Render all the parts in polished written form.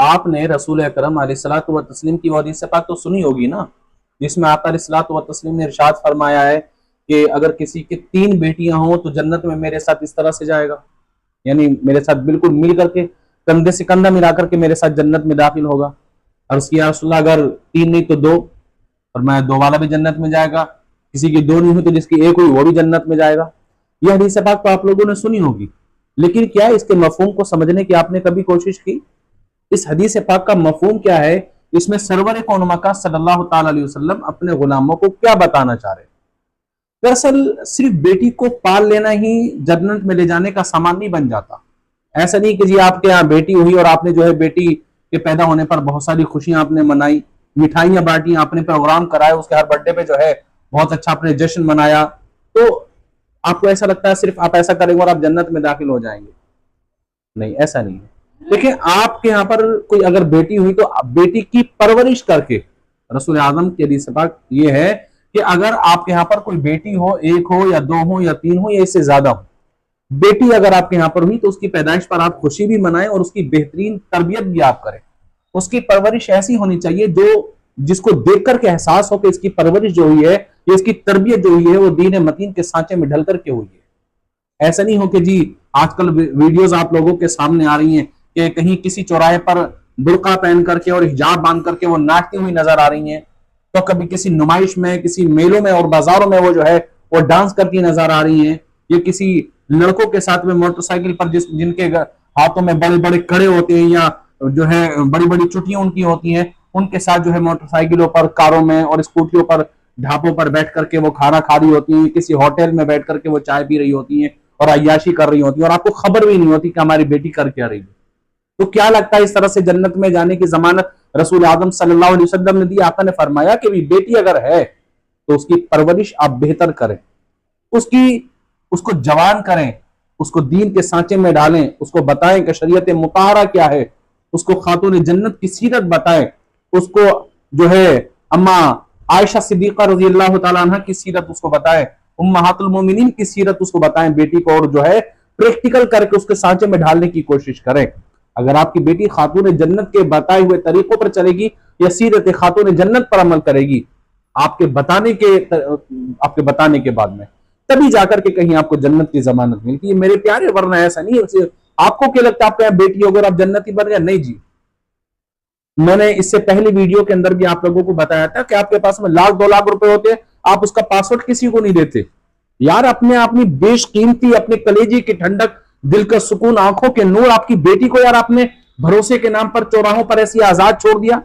आपने रसूल अकरम अलैहिस्सलातु व तस्लीम की हदीस पाक तो सुनी होगी ना, जिसमें आका अलैहिस्सलातु व तस्लीम ने इरशाद फरमाया है कि अगर किसी की 3 बेटियां हों तो जन्नत में मेरे साथ इस तरह से जाएगा, यानी मेरे साथ बिल्कुल मिल करके, कंधे से कंधा मिला करके मेरे साथ जन्नत में दाखिल होगा। और उसकी या रसूल अल्लाह अगर 3 नहीं तो 2, और मैं 2 वाला भी जन्नत में जाएगा, किसी की 2 नहीं हुई तो जिसकी 1 हुई वो भी जन्नत में जाएगा। यह हदीस पाक तो आप लोगों ने सुनी होगी, लेकिन क्या इसके मफहूम को समझने की आपने कभी कोशिश की? इस हदीस पाक का मफहूम क्या है? इसमें सरवर कौन मका सल्लल्लाहु ताला अलैहि वसल्लम अपने गुलामों को क्या बताना चाह रहे हैं? दरअसल सिर्फ बेटी को पाल लेना ही जन्नत में ले जाने का सामान नहीं बन जाता। ऐसा नहीं कि जी आपके यहाँ बेटी हुई और आपने जो है बेटी के पैदा होने पर बहुत सारी खुशियां आपने मनाई, मिठाइयां बांटी, आपने प्रोग्राम कराया, उसके हर बर्थडे पे जो है बहुत अच्छा आपने जश्न मनाया, तो आपको ऐसा लगता है सिर्फ आप ऐसा करेंगे और आप जन्नत में दाखिल हो जाएंगे? नहीं, ऐसा नहीं है। देखिए, आपके यहाँ पर कोई अगर बेटी हुई तो बेटी की परवरिश करके, रसूल आजम की हदीस पाक ये है कि अगर आपके यहाँ पर कोई बेटी हो, 1 हो या 2 हो या 3 हो या इससे ज्यादा हो, बेटी अगर आपके यहाँ पर हुई तो उसकी पैदाइश पर आप खुशी भी मनाएं और उसकी बेहतरीन तरबियत भी आप करें। उसकी परवरिश ऐसी होनी चाहिए जो जिसको देख करके एहसास हो कि इसकी परवरिश जो हुई है, ये इसकी तरबियत जो हुई है वो दीन मतीन के सांचे में ढल करके हुई है। ऐसा नहीं हो कि जी आजकल वीडियोस आप लोगों के सामने आ रही हैं कि कहीं किसी चौराहे पर बुर्का पहन करके और हिजाब बांध करके वो नाचती हुई नजर आ रही हैं, तो कभी किसी नुमाइश में, किसी मेलों में और बाजारों में वो जो है वो डांस करती नजर आ रही हैं। ये किसी लड़कों के साथ में मोटरसाइकिल पर जिनके हाथों में बड़े बड़े कड़े होते हैं या जो है बड़ी बड़ी चुटियां उनकी होती हैं, उनके साथ जो है मोटरसाइकिलों पर, कारों में और स्कूटियों पर, ढाबों पर बैठ करके वो खाना खा रही होती हैं, किसी होटल में बैठ करके वो चाय पी रही होती हैं और अय्याशी कर रही होती है और आपको खबर भी नहीं होती कि हमारी बेटी कर क्या रही है। तो क्या लगता है इस तरह से जन्नत में जाने की जमानत रसूल आजम सल्लल्लाहु अलैहि वसल्लम ने दी? आका ने फरमाया कि भी बेटी अगर है तो उसकी परवरिश आप बेहतर करें, उसको जवान करें, उसको दीन के सांचे में डालें, उसको बताएं कि शरीयत मुताहरा क्या है, उसको खातून जन्नत की सीरत बताएं, उसको जो है अम्मा आयशा सिद्दीका रजी अल्लाह तआला अन्हा की सीरत उसको बताएं, उम्महातुल मोमिनीन की सीरत उसको बताएं बेटी को, और जो है प्रैक्टिकल करके उसके सांचे में ढालने की कोशिश करें। अगर आपकी बेटी खातून जन्नत के बताए हुए तरीकों पर चलेगी या सीरत खातून जन्नत पर अमल करेगी आपके बताने के बाद में, तभी जाकर के कहीं आपको जन्नत की जमानत मिलती है मेरे प्यारे, वरना ऐसा नहीं है। आपको क्या लगता है आपके यहाँ बेटी होगी और आप जन्नती बन गए? नहीं जी। मैंने इससे पहले वीडियो के अंदर भी आप लोगों को बताया था कि आपके पास में 1,00,000-2,00,000 रुपए होते, आप उसका पासवर्ड किसी को नहीं देते। यार अपनी बेशकीमती, अपने कलेजी की ठंडक, दिल का सुकून, आंखों के नूर आपकी बेटी को यार आपने भरोसे के नाम पर चौराहों पर ऐसी आजाद छोड़ दिया।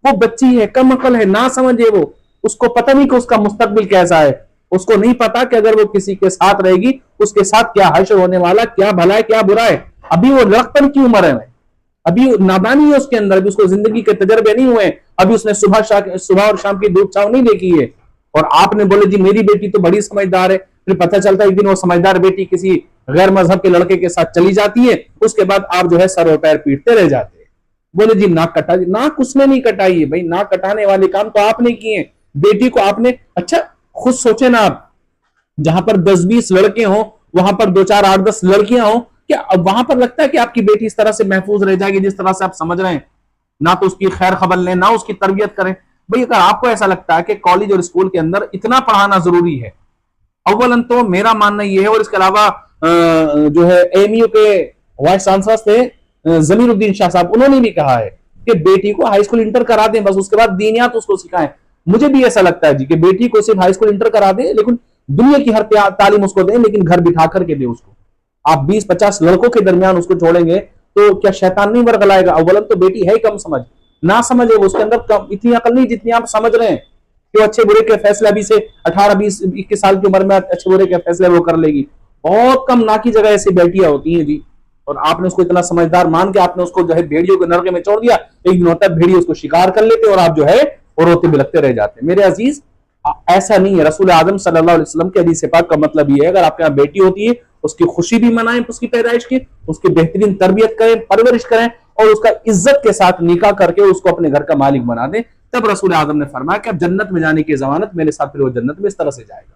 वो बच्ची है, कम अकल है, ना समझे, वो उसको पता नहीं कि उसका मुस्तकबिल कैसा है, उसको नहीं पता कि अगर वो किसी के साथ रहेगी उसके साथ क्या हश्र होने वाला, क्या भला है क्या बुरा है। अभी वो लड़कपन की उम्र है, अभी नादानी है उसके अंदर, अभी उसको जिंदगी के तजर्बे नहीं हुए, अभी उसने सुबह और शाम की धूप छांव नहीं देखी है। और आपने बोले जी मेरी बेटी तो बड़ी समझदार है, फिर पता चलता है एक दिन वो समझदार बेटी किसी गैर मजहब के लड़के के साथ चली जाती है, उसके बाद आप जो है सर और पैर पीटते रह जाते हैं। बोले जी नाक कटा, नाक उसने नहीं कटाई है भाई, नाक कटाने वाले काम तो आपने किए। बेटी को आपने, अच्छा खुद सोचे ना आप, जहां पर 10-20 लड़के हों वहां पर 2-4 8-10 लड़कियां हों, क्या अब वहां पर लगता है कि आपकी बेटी इस तरह से महफूज रह जाएगी जिस तरह से आप समझ रहे हैं? ना तो उसकी खैर खबर लें, ना उसकी तरबियत करें। भाई अगर आपको ऐसा लगता है कि कॉलेज और स्कूल के अंदर इतना पढ़ाना जरूरी है, अव्वलन तो मेरा मानना यह है, और इसके अलावा जो है एमयू के वाइस चांसलर थे जमीरुद्दीन शाह साहब, उन्होंने भी कहा है कि बेटी को हाई स्कूल इंटर करा दें, बस उसके बाद दीनियात उसको सिखाएं। मुझे भी ऐसा लगता है जी कि बेटी को सिर्फ हाई स्कूल इंटर करा दें, लेकिन दुनिया की हर तालीम उसको दें, लेकिन घर बिठा करके दें उसको। आप 20-50 लड़कों के दरमियान उसको छोड़ेंगे तो क्या शैतान नहीं वर्गलाएगा? अव्वलन तो बेटी है कम समझ, ना समझे, उसके अंदर इतनी अकल नहीं जितनी आप समझ रहे हैं कि वो अच्छे बुरे के फैसले अभी से 18-20-21 साल की उम्र में अच्छे बुरे के फैसले वो कर लेगी। बहुत कम ना की जगह ऐसी बेटियां होती हैं जी, और आपने उसको इतना समझदार मान के आपने उसको जो है भेड़ियों के नरके में छोड़ दिया। एक दिन होता है भेड़िए उसको शिकार कर लेते और आप जो है और रोते बिलखते रह जाते। मेरे अजीज, ऐसा नहीं है। रसूल आजम सल्लल्लाहु अलैहि वसल्लम के हदीस पाक का मतलब ये है, अगर आपके यहाँ बेटी होती है उसकी खुशी भी मनाएं, उसकी पैदाइश की, उसकी बेहतरीन तरबियत करें, परवरिश करें और उसका इज्जत के साथ निकाह करके उसको अपने घर का मालिक बना दें। तब रसूल आजम ने फरमाया कि अब जन्नत में जाने की जमानत मेरे साथ, फिर वो जन्नत में इस तरह से जाएगा।